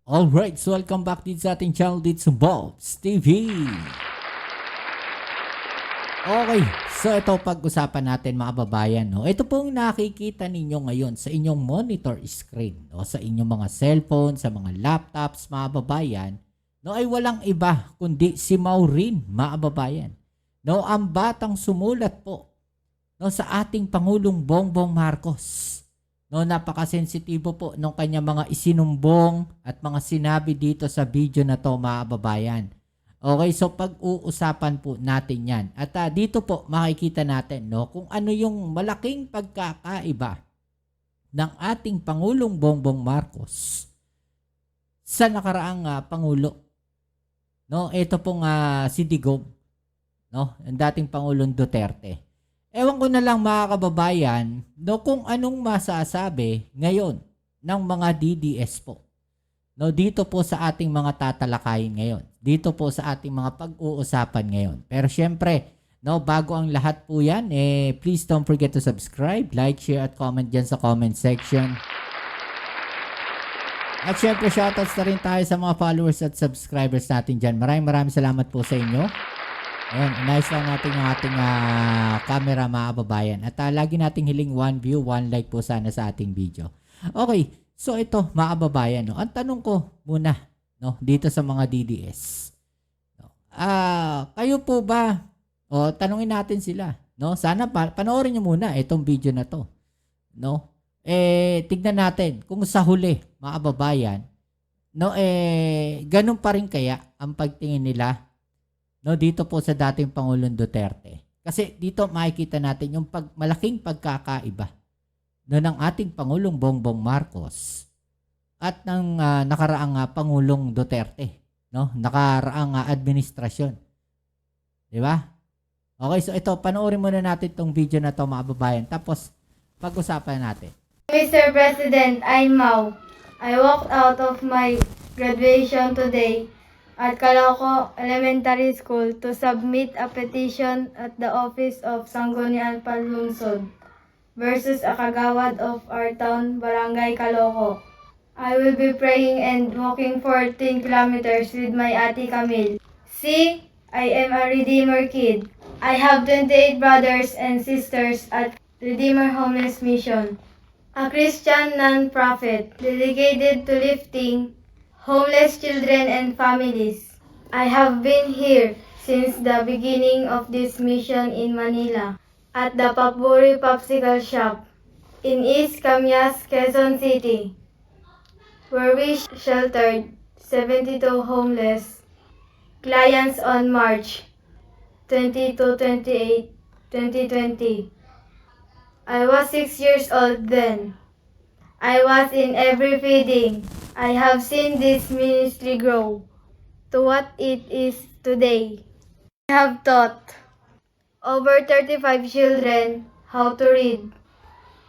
Alright, so welcome back dito sa ating channel dito sa Bobs TV. Okay, so ito pag-usapan natin mga babayan. No? Ito pong nakikita ninyo ngayon sa inyong monitor screen, no? Sa inyong mga cellphone, sa mga laptops mga babayan, no? Ay walang iba kundi si Maureen mga babayan. No? Ang batang sumulat po, no? Sa ating Pangulong Bongbong Marcos. No, napakasensitibo po ng kanya mga isinumbong at mga sinabi dito sa video na to mga babayan. Okay, so pag-uusapan po natin yan. At dito po makikita natin no, kung ano yung malaking pagkakaiba ng ating Pangulong Bongbong Marcos sa nakaraang Pangulo. No, ito pong si Digong, no, ang dating Pangulong Duterte. Ewan ko na lang mga kababayan, no, kung anong masasabi ngayon ng mga DDS po. No, dito po sa ating mga tatalakayin ngayon. Dito po sa ating mga pag-uusapan ngayon. Pero syempre, no, bago ang lahat po yan, please don't forget to subscribe, like, share, at comment dyan sa comment section. At syempre, shoutouts na rin tayo sa mga followers at subscribers natin dyan. Maraming salamat po sa inyo. Ayan, nice lang natin yung ating camera mga kababayan. At lagi nating hiling 1 view, 1 like po sana sa ating video. Okay, so ito mga kababayan, no? Ang tanong ko muna, no, dito sa mga DDS. No? Kayo po ba, tanungin natin sila, no? Sana panoorin nyo muna itong video na to. No? Tignan natin kung sa huli mga kababayan, no, ganun pa rin kaya ang pagtingin nila, no, dito po sa dating Pangulong Duterte. Kasi dito makikita natin yung malaking pagkakaiba, no, ng ating Pangulong Bongbong Marcos at ng nakaraang Pangulong Duterte, no, nakaraang administrasyon. Di ba? Okay, so ito, panoorin muna natin tong video na to mga babayan. Tapos, pag-usapan natin. Mr. President, I'm Mau. I walked out of my graduation today at Calauco Elementary School to submit a petition at the office of Sangguniang Panlungsod versus a kagawad of our town, Barangay Calauco. I will be praying and walking 14 kilometers with my Ate Camille. See, I am a Redeemer kid. I have 28 brothers and sisters at Redeemer Homeless Mission, a Christian non-profit dedicated to lifting homeless children and families. I have been here since the beginning of this mission in Manila at the Papuri Popsicle Shop in East Camias, Quezon City, where we sheltered 72 homeless clients on March 22-28, 2020. I was 6 years old then. I was in every feeding. I have seen this ministry grow to what it is today. I have taught over 35 children how to read.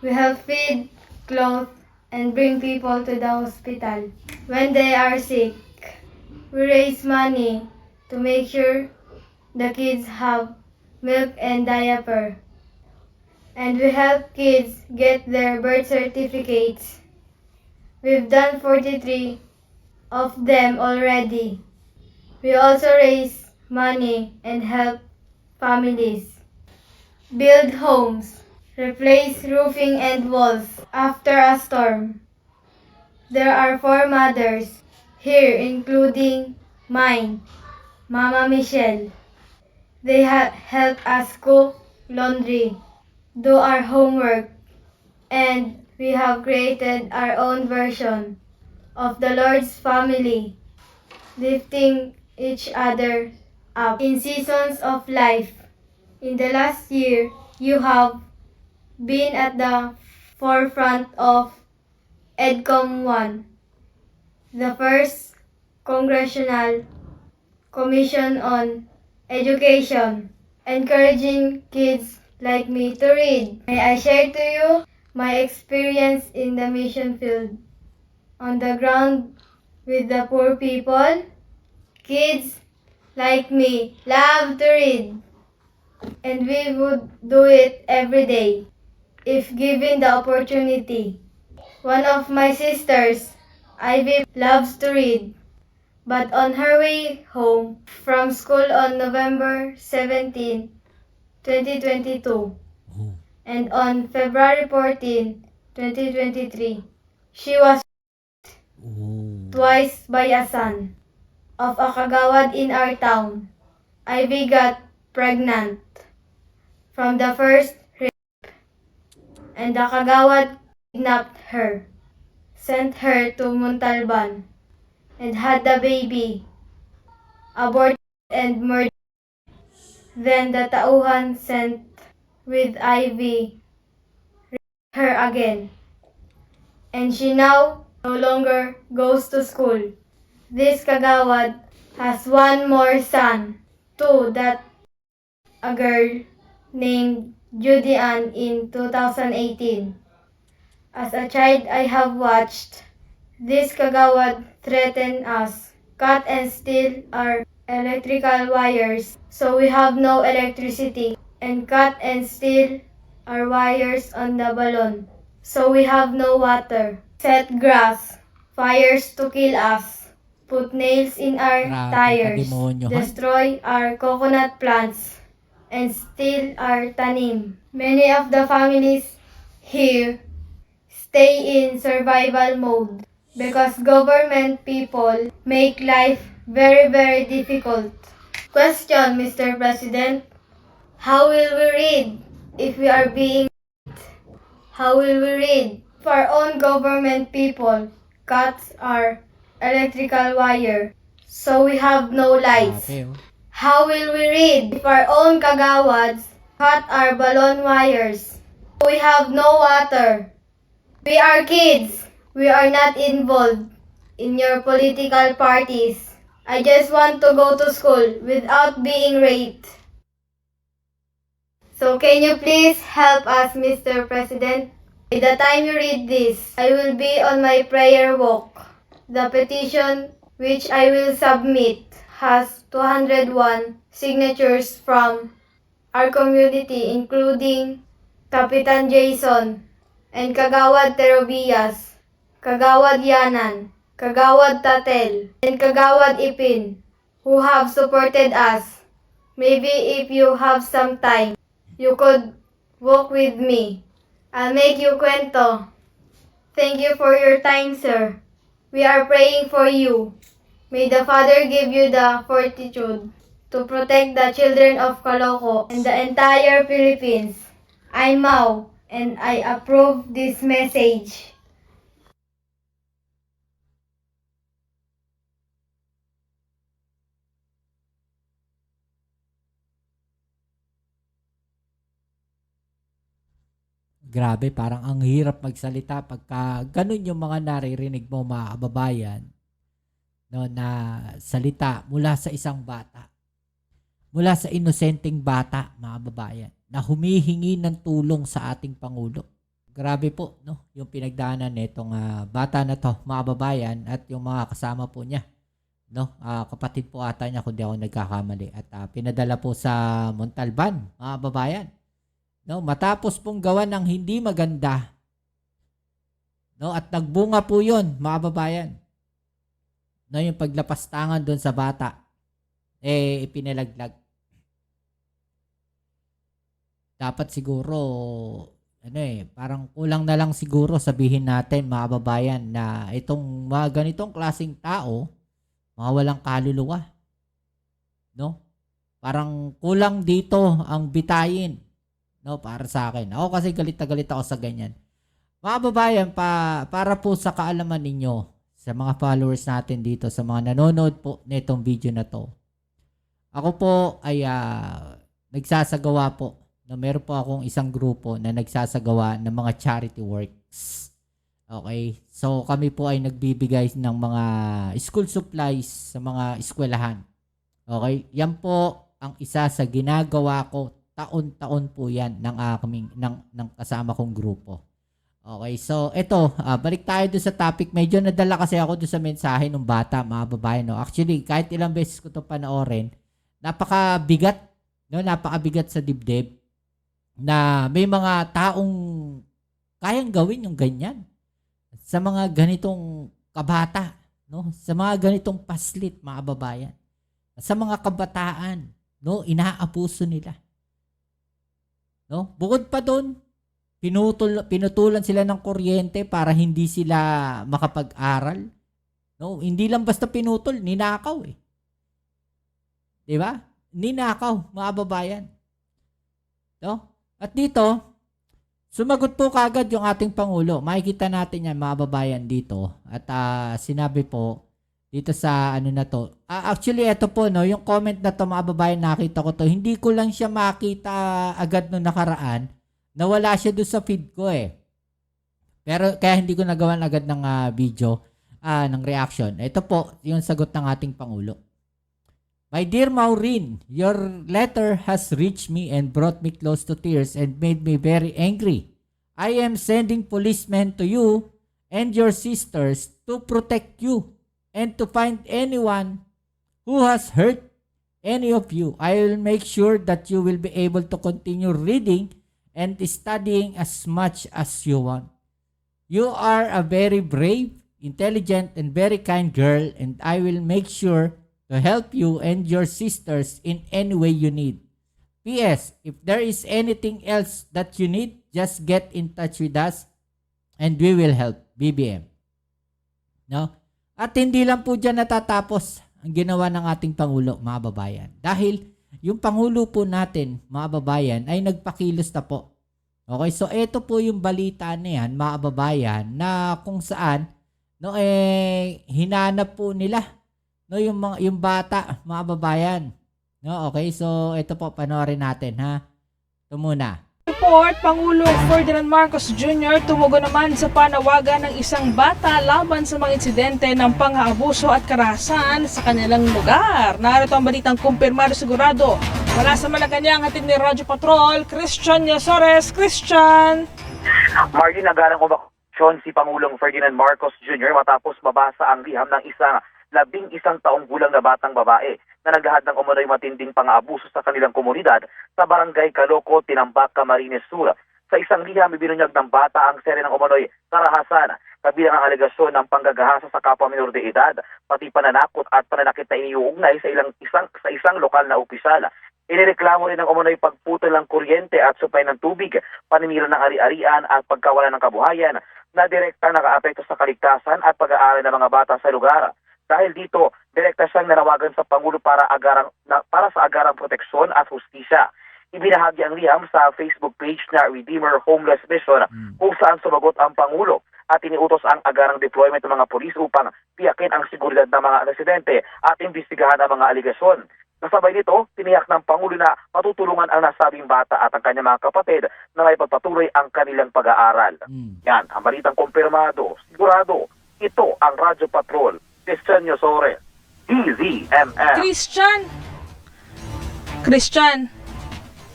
We have feed, clothe, and bring people to the hospital when they are sick. We raise money to make sure the kids have milk and diaper. And we help kids get their birth certificates. We've done 43 of them already. We also raise money and help families build homes, replace roofing and walls after a storm. There are 4 mothers here, including mine, Mama Michelle. They help us cook, laundry, do our homework, and we have created our own version of the Lord's family, lifting each other up in seasons of life. In the last year, you have been at the forefront of EDCOM 1, the first Congressional Commission on Education, encouraging kids like me to read. May I share to you my experience in the mission field, on the ground with the poor people? Kids like me love to read, and we would do it every day if given the opportunity. One of my sisters Ivy loves to read, but on her way home from school on November 17, 2022, Oh. and on February 14, 2023, she was Oh. twice by a son of a kagawad in our town. Ivy got pregnant from the first rape, and the kagawad kidnapped her, sent her to Montalban, and had the baby aborted and murdered. Then the tauhan sent with Ivy raped her again, and she now no longer goes to school. This kagawad has one more son, too, that a girl named Judy Ann in 2018. As a child, I have watched this kagawad threaten us, cut and steal our electrical wires so we have no electricity, and cut and steal our wires on the balloon so we have no water, set grass, fires to kill us, put nails in our Grabe, tires, kademonyohan. destroy our coconut plants, and steal our tanim. Many of the families here stay in survival mode because government people make life very, very difficult. Question, Mr. President, how will we read if we are being How will we read if our own government people cuts our electrical wire so we have no lights? Grabe, oh. How will we read if our own kagawads cut our balloon wires? We have no water. We are kids. We are not involved in your political parties. I just want to go to school without being raped. So can you please help us, Mr. President? By the time you read this, I will be on my prayer walk. The petition which I will submit has 201 signatures from our community, including Kapitan Jason and Kagawad Terobias, Kagawad Yanan, Kagawad Tatel, and Kagawad Ipin, who have supported us. Maybe if you have some time, you could walk with me. I'll make you kwento. Thank you for your time, sir. We are praying for you. May the Father give you the fortitude to protect the children of Caloocan and the entire Philippines. I'm Mau, and I approve this message. Grabe, parang ang hirap magsalita pagka ganun yung mga naririnig mo, mga kababayan, no, na salita mula sa isang bata, mula sa inosenteng bata, mga kababayan, na humihingi ng tulong sa ating Pangulo. Grabe po, no, yung pinagdaanan nitong bata na to, mga kababayan, at yung mga kasama po niya, no, kapatid po ata niya kung di ako nagkakamali, at pinadala po sa Montalban, mga kababayan. No, matapos pong gawa ng hindi maganda. No, at nagbunga po 'yon, mga kababayan. No, yung paglapastangan doon sa bata ipinalaglag. Dapat siguro parang kulang na lang siguro sabihin natin, mga kababayan, na itong mga ganitong klaseng tao, mga walang kaluluwa. No? Parang kulang dito ang bitayin. No, para sa akin. Ako kasi galit na galit ako sa ganyan. Mga kababayan, para po sa kaalaman ninyo, sa mga followers natin dito, sa mga nanonood po nitong video na to, ako po ay nagsasagawa po, na meron po akong isang grupo na nagsasagawa ng mga charity works. Okay? So kami po ay nagbibigay ng mga school supplies sa mga eskwelahan. Okay? Yan po ang isa sa ginagawa ko. Taon-taon po yan ng kasama kong grupo. Okay, so ito, balik tayo doon sa topic. Medyo nadala kasi ako doon sa mensahe ng bata, mga babae. No? Actually, kahit ilang beses ko ito panoorin, napakabigat sa dibdib na may mga taong kayang gawin yung ganyan. Sa mga ganitong kabata, no? Sa mga ganitong paslit, mga kababayan. Sa mga kabataan, no, inaabuso nila. No? Bukod pa doon, pinutulan sila ng kuryente para hindi sila makapag-aral. No, hindi lang basta pinutol, ninakaw eh. 'Di ba? Ninakaw, mga kababayan. No? At dito, sumagot po kagad yung ating Pangulo. Makikita natin yan, mga kababayan, dito. At sinabi po dito sa ano na to. Actually, ito po, no, yung comment na to, mga kababayan, nakita ko to. Hindi ko lang siya makita agad no nakaraan. Nawala siya doon sa feed ko eh. Pero kaya hindi ko nagawan agad ng video, ng reaction. Ito po, yung sagot ng ating Pangulo. My dear Maureen, your letter has reached me and brought me close to tears and made me very angry. I am sending policemen to you and your sisters to protect you and to find anyone who has hurt any of you. I will make sure that you will be able to continue reading and studying as much as you want. You are a very brave, intelligent, and very kind girl, and I will make sure to help you and your sisters in any way you need. P.S. If there is anything else that you need, just get in touch with us and we will help. BBM. No? At hindi lang po dyan natatapos ang ginawa ng ating Pangulo, mga babayan. Dahil yung Pangulo po natin, mga babayan, ay nagpakilos na po. Okay, so ito po yung balita na yan, mga babayan, na kung saan no hinanap po nila no yung bata, mga babayan. No, okay, so ito po panoorin natin ha. Ito muna. Report, Pangulong Ferdinand Marcos Jr. tumugon naman sa panawagan ng isang bata laban sa mga insidente ng pang-aabuso at karahasan sa kanilang lugar. Narito ang balitang kumpirmado sigurado. Wala sa Malacanang, hatid ni Radyo Patrol, Christian Yasores. Christian! Margin, nagalang umaksyon si Pangulong Ferdinand Marcos Jr. matapos mabasa ang liham ng isang 11 taong gulang na batang babae na naglahad ng umano'y matinding pang-aabuso sa kanilang komunidad sa barangay Calooco, Tinambac, Camarines Sur. Sa isang liham, ibinunyag ng bata ang seri ng umano'y karahasan, kabilang ang alegasyon ng panggagahasa sa kapwa minor de edad, pati pananakot at pananakit na iniuugnay sa isang lokal na opisyal. Inireklamo rin ng umano'y pagputol ng kuryente at supply ng tubig, paninira ng ari-arian at pagkawala ng kabuhayan na direkta nakaapekto sa kaligtasan at pag-aaral ng mga bata sa lugar. Dahil dito, direkta siyang nanawagan sa Pangulo para sa agarang proteksyon at hustisya. Ibinahagi ang liham sa Facebook page na Redeemer Homeless Mission kung saan sumagot ang Pangulo at iniutos ang agarang deployment ng mga pulis upang tiyakin ang seguridad ng mga residente at imbestigahan ang mga aligasyon. Kasabay nito, tiniyak ng Pangulo na matutulungan ang nasabing bata at ang kanyang mga kapatid na may pagpatuloy ang kanilang pag-aaral. Yan, ang balitang kumpirmado, sigurado, ito ang Radyo Patrol. Christian Yasores, DZMM. Christian.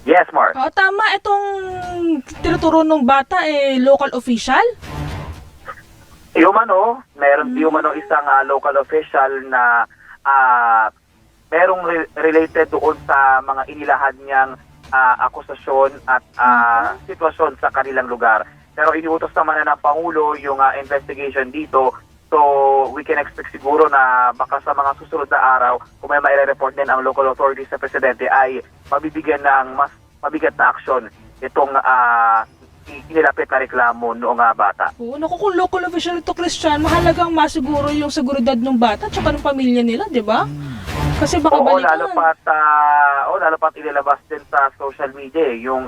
Yes, Mark. Tama, itong tinuturo ng bata, local official? Yung meron isang local official na merong related doon sa mga inilahad niyang akusasyon at sitwasyon sa kanilang lugar. Pero iniutos naman na ng Pangulo yung investigation dito. So, we can expect siguro na baka sa mga susunod na araw, kung may maire-report din ang local authorities sa Presidente, ay mabibigyan ng mas mabigat na aksyon itong inilapit na reklamo noong bata. Oo, naku, kung local official ito, Christian, mahalagang masiguro yung seguridad ng bata at saka ng pamilya nila, di ba? Kasi baka balikan. Lalo pat ilalabas din sa social media yung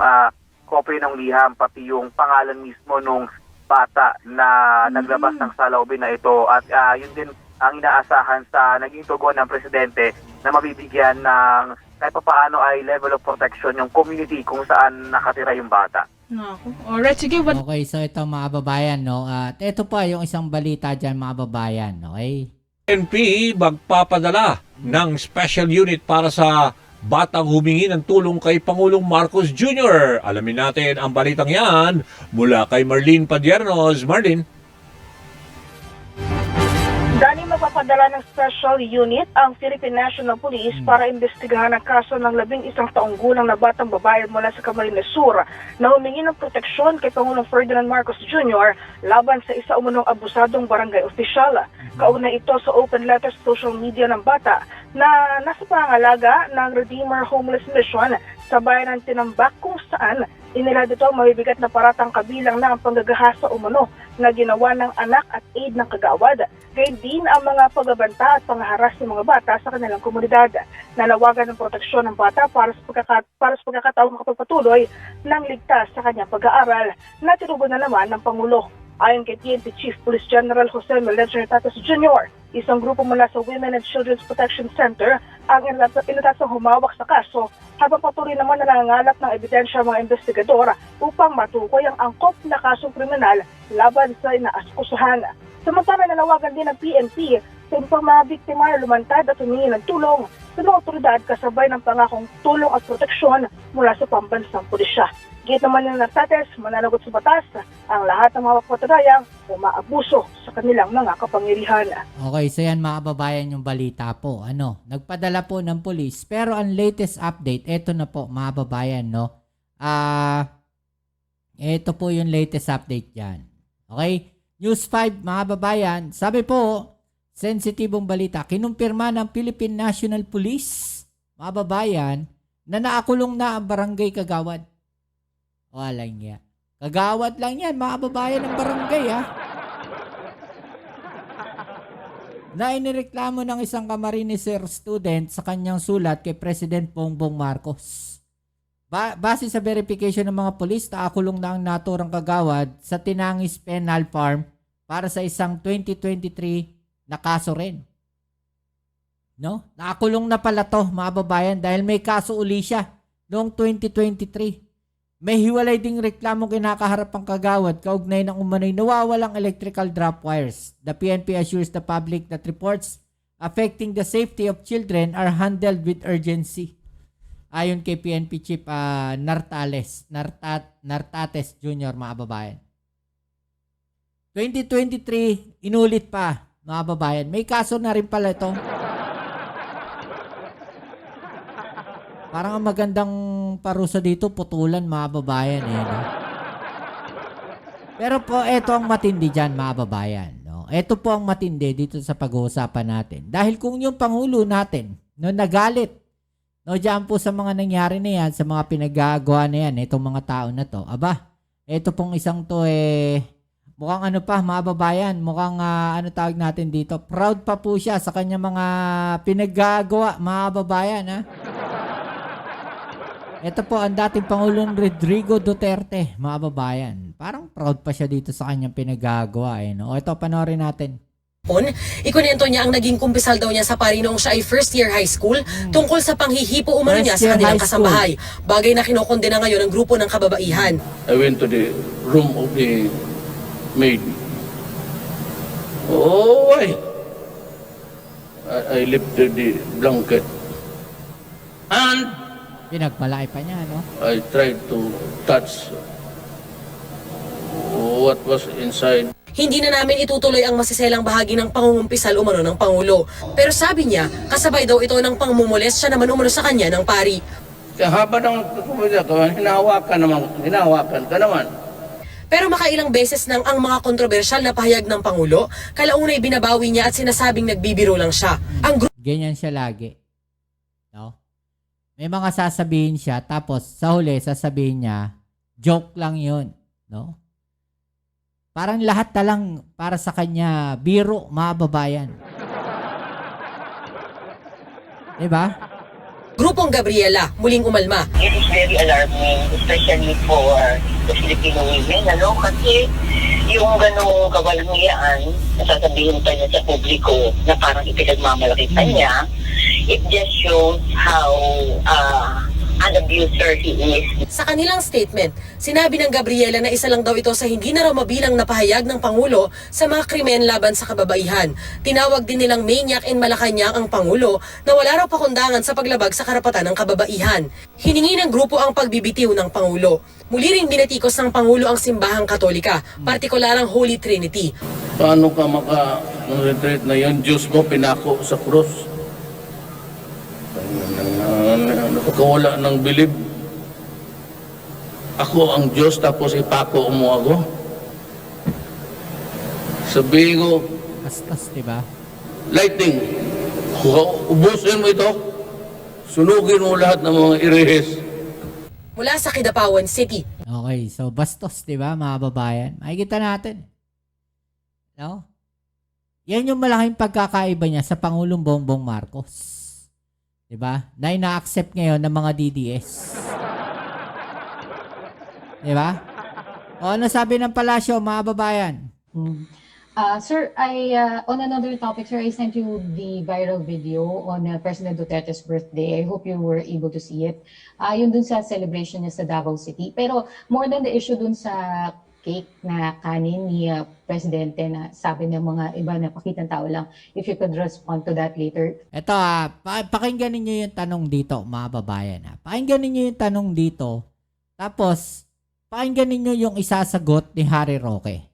copy ng liham, pati yung pangalan mismo nung bata na naglabas ng saloobin na ito at yun din ang inaasahan sa naging tugon ng Presidente na mabibigyan ng kahit paano ay level of protection yung community kung saan nakatira yung bata. Alright, sige. Okay, so ito mga babayan, no? At ito pa yung isang balita dyan, mga babayan, okay? PNP magpapadala ng special unit para sa batang humingi ng tulong kay Pangulong Marcos Jr. Alamin natin ang balitang yan mula kay Marlene Padiernos. Marlene. Dani, magpapadala nagpadala ng special unit ang Philippine National Police para imbestigahan ang kaso ng 11 taong gulang na batang babae mula sa Camarines Sur na humingi ng proteksyon kay Pangulong Ferdinand Marcos Jr. laban sa isa umunong abusadong barangay opisyal. Kaugnay ito sa open letter sa social media ng bata na nasa pangalaga ng Redeemer Homeless Mission sa bayan ng Tinambak kung saan inilad ito ang mabibigat na paratang kabilang na ang panggagahasa umano na ginawa ng anak at aid ng kagawad. Gayon din ang mga pagbabanta at pangharas ng mga bata sa kanilang komunidad. Nanawagan ng proteksyon ng bata para sa pagkakataong makapagpatuloy ng ligtas sa kanyang pag-aaral na tinugon na naman ng Pangulo. Ayon kay PNP Chief Police General Jose Melencio Tatas Jr., isang grupo mula sa Women and Children's Protection Center ang inatasang humawak sa kaso habang patuloy naman na nangangalap ng ebidensya ang mga investigador upang matukoy ang angkop na kasong kriminal laban sa inaaskusahan. Samantala nanawagan din ng PNP sa ibang mga biktima na lumantad at humingi ng tulong sa mga otoridad kasabay ng pangakong tulong at proteksyon mula sa pambansang pulisya. Git naman ng Nartates, mananagot sa batas ang lahat ng mga patunayang umaabuso sa kanilang mga kapangyarihan. Okay, so yan mga kababayan yung balita po. Nagpadala po ng police. Pero ang latest update, eto na po mga kababayan, no? Ito po yung latest update yan. Okay? News 5 mga kababayan, sabi po, sensitibong balita, kinumpirma ng Philippine National Police, mga kababayan, na naakulong na ang barangay Kagawad. Wala niya. Kagawad lang yan, mga kababayan ng barangay, ha? Na inireklamo ng isang Camarineser student sa kanyang sulat kay President Bongbong Marcos. Base sa verification ng mga polis, naakulong na ang naturang kagawad sa Tinangis Penal Farm para sa isang 2023 na kaso rin. No? Naakulong na pala to, mga kababayan, dahil may kaso uli siya noong 2023. May hiwalay ding reklamo kinakaharap ang kagawad kaugnay ng umano'y nawawalang electrical drop wires. The PNP assures the public that reports affecting the safety of children are handled with urgency. Ayon kay PNP Chief Nartates Jr. mga babayan. 2023, inulit pa mga babayan. May kaso na rin pala ito. Parang ang magandang parusa dito, putulan mga babayan. No? Pero po, ito ang matindi dyan mga babayan. No? Ito po ang matindi dito sa pag-uusapan natin. Dahil kung yung Pangulo natin, no, nagalit, no, dyan po sa mga nangyari na yan, sa mga pinagagawa na yan, itong mga tao na to, aba, ito pong isang to mukhang ano pa mga babayan, mukhang ano tawag natin dito, proud pa po siya sa kanya mga pinagagawa mga babayan, ha? Ito po ang dating Pangulong Rodrigo Duterte, mga babayan. Parang proud pa siya dito sa kanyang pinagagawa. No? O ito, panoorin natin. Ikunento niya ang naging kumpisal daw niya sa pari noong siya ay first year high school tungkol sa panghihipo umano niya sa kanilang kasambahay. Bagay na kinokondena ngayon ng grupo ng kababaihan. I went to the room of the maid. Oh, I lifted the blanket. And pinagmalaki pa niya, no? I tried to touch what was inside. Hindi na namin itutuloy ang masiselang bahagi ng pangungumpisal umano ng Pangulo. Pero sabi niya, kasabay daw ito ng pangmumules siya naman umano sa kanya ng pari. Kaya haba ng hinahawakan ka naman. Pero makailang beses nang ang mga kontrobersyal na pahayag ng Pangulo, kalaunay binabawi niya at sinasabing nagbibiro lang siya. Ganyan siya lagi. No? May mga sasabihin siya, tapos sa huli, sasabihin niya, joke lang yun. No? Parang lahat na lang para sa kanya, biro, mga babayan. Diba? Grupong Gabriela, muling umalma. It is very alarming, especially for the Filipino women, kasi yung ganong kawalangyaan, nasasabihin pa niya sa publiko na parang ipinagmamalaki pa niya, it just shows how an abuser he is. Sa kanilang statement, sinabi ng Gabriela na isa lang daw ito sa hindi na raw mabilang na pahayag ng Pangulo sa mga krimen laban sa kababaihan. Tinawag din nilang maniac in Malacanang ang Pangulo na wala raw pakundangan sa paglabag sa karapatan ng kababaihan. Hiningi ng grupo ang pagbibitiw ng Pangulo. Muli ring binatikos ng Pangulo ang simbahang Katolika, partikular ang Holy Trinity. Paano ka maka-retreat na yan? Diyos mo pinako sa krus. Nakakawala ng bilib. Ako ang Diyos tapos ipako mo ako. Sabihin ko, Bastos, di ba? lightning, ubusin mo ito. Sunugin mo lahat ng mga irehis. Mula sa Kidapawan City, Okay, so bastos, di ba, mga babayan? Makikita natin. No? Yan yung malaking pagkakaiba niya sa Pangulong Bongbong Marcos. Di ba? Na ina-accept ngayon ng mga DDS. Di ba? O ano sabi ng palasyo, mga babayan? Sir, on another topic, sir, I sent you the viral video on President Duterte's birthday. I hope you were able to see it. Yun dun sa celebration niya sa Davao City. Pero more than the issue dun sa cake na kanin ni Presidente na sabi ng mga iba na pakitang tao lang, if you could respond to that later. Ito pakinggan ninyo yung tanong dito, mga babayan. Pakinggan ninyo yung tanong dito. Tapos, pakinggan ninyo yung isasagot ni Harry Roque.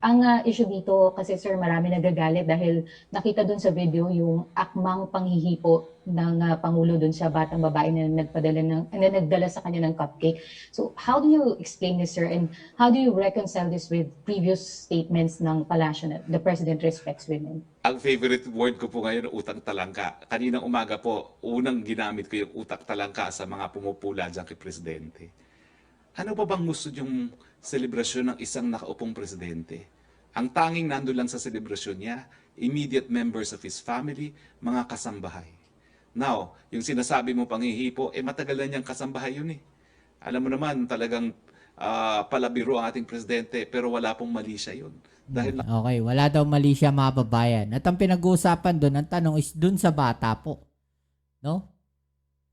Ang issue dito kasi sir, marami nagagalit dahil nakita dun sa video yung akmang panghihipo ng Pangulo dun sa batang babae na nagdala sa kanya ng cupcake. So how do you explain this, sir? And how do you reconcile this with previous statements ng palasyo na the President respects women? Ang favorite word ko po ngayon, utang talangka. Kaninang umaga po, unang ginamit ko yung utak talangka sa mga pumupula dyan kay Presidente. Ano pa bang gusto yung selebrasyon ng isang nakaupong presidente? Ang tanging nandun lang sa selebrasyon niya, immediate members of his family, mga kasambahay. Now, yung sinasabi mo panghihipo, matagal na niyang kasambahay yun eh. Alam mo naman, talagang palabiro ang ating presidente, pero wala pong mali siya yun. Dahil Okay, wala daw mali siya, mga babayan. At ang pinag-uusapan doon, ang tanong is doon sa bata po. No?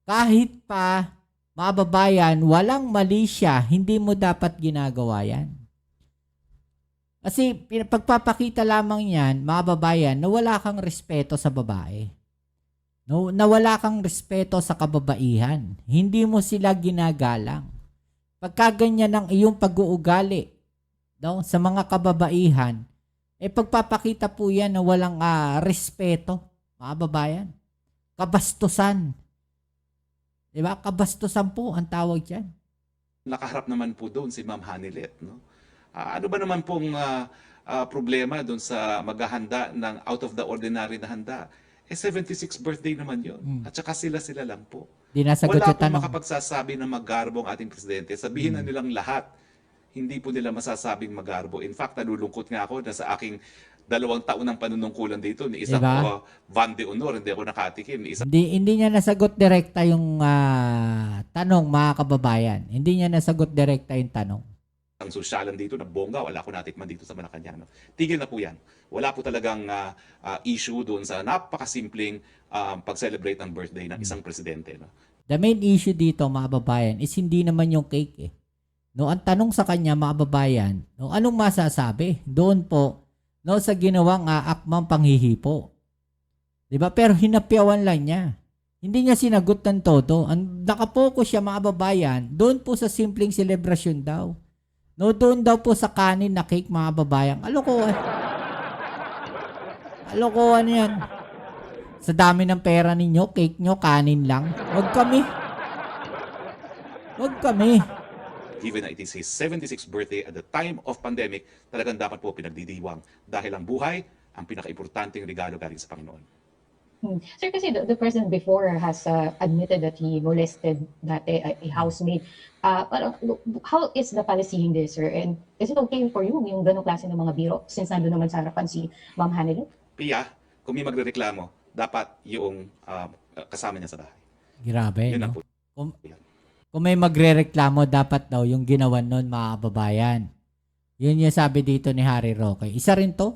Kahit pa, mga babayan, walang mali siya, hindi mo dapat ginagawa yan. Kasi pagpapakita lamang yan, mga babayan, na wala kang respeto sa babae. No, na wala kang respeto sa kababaihan. Hindi mo sila ginagalang. Pagkaganyan ang iyong pag-uugali, no, sa mga kababaihan, pagpapakita po yan na walang respeto, mga babayan. Kabastusan. Diba? Kabastusan po ang tawag dyan. nakaharap naman po doon si Ma'am Hanilet. No? Ano ba naman pong problema doon sa maghahanda ng out of the ordinary na handa? 76th birthday naman yon. At saka sila lang po. Di nasagot Wala yung tanong. pong makapagsasabi na magarbo ang ating presidente. Sabihin na nilang lahat. Hindi po nila masasabing magarbo. In fact, nalulungkot nga ako na sa aking 2 taon ng panunungkulan dito, ni isang Diba? Van de Honor, hindi ako nakatikim. Ni isang Hindi niya nasagot direkta yung tanong, mga kababayan. Hindi niya nasagot direkta yung tanong. ang sosyalan dito na bongga, wala ko natikman dito sa Malacanang. No? Tigil na po yan. Wala po talagang issue doon sa napakasimpleng pag-celebrate ng birthday ng isang presidente. No? The main issue dito, mga kababayan, is hindi naman yung cake eh. No, ang tanong sa kanya, mga kababayan, no, anong masasabi? Doon po, no, sa ginawang akmang panghihipo. 'Di ba? Pero hinapyawan lang niya. Hindi niya sinagot ng todo. Ang nakapokus siya, mga kababayan, doon po sa simpleng celebration daw. No, doon daw po sa kanin na cake, mga kababayan. Alokohan. Alokohan yan. Sa dami ng pera ninyo, cake nyo, kanin lang. Huwag kami. Huwag kami. Given that it is his 76th birthday at the time of pandemic, talagang dapat po pinagdidiwang. Dahil ang buhay, ang pinaka-importanting regalo galing sa Panginoon. Sir, kasi the president before has admitted that he molested dati a housemate. Parang, how is the policy in this, sir? And is it okay for you yung ganong klase ng mga biro since nandun naman sa harapan si Ma'am Hanilet? Pia, kung may magrereklamo, dapat yung kasama niya sa bahay. Grabe, Yun no? ang po. Kung may magrereklamo, dapat daw yung ginawa nun, mga kababayan. Yun yung sabi dito ni Harry Roque. Isa rin to,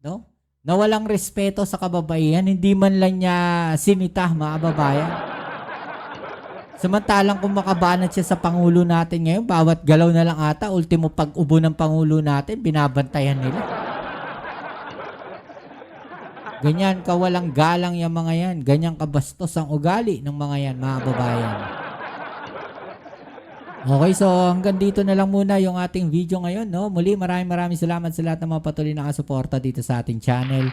no? Na walang respeto sa kababaihan, hindi man lang niya sinita, mga kababayan. Samantalang kung makabanat siya sa Pangulo natin ngayon, bawat galaw na lang ata, ultimo pag-ubo ng Pangulo natin, binabantayan nila. Ganyan kawalang galang yung mga yan. Ganyan kabastos ang ugali ng mga yan, mga kababayan. Okay, so hanggang dito na lang muna yung ating video ngayon, no? Muli, maraming salamat sa lahat ng mga patuloy na kasuporta dito sa ating channel.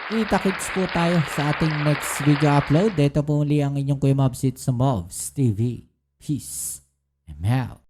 Kita-kits po tayo sa ating next video upload. Dito po muli ang inyong Kuya Mobs, sa Mobs TV. Peace. I'm out.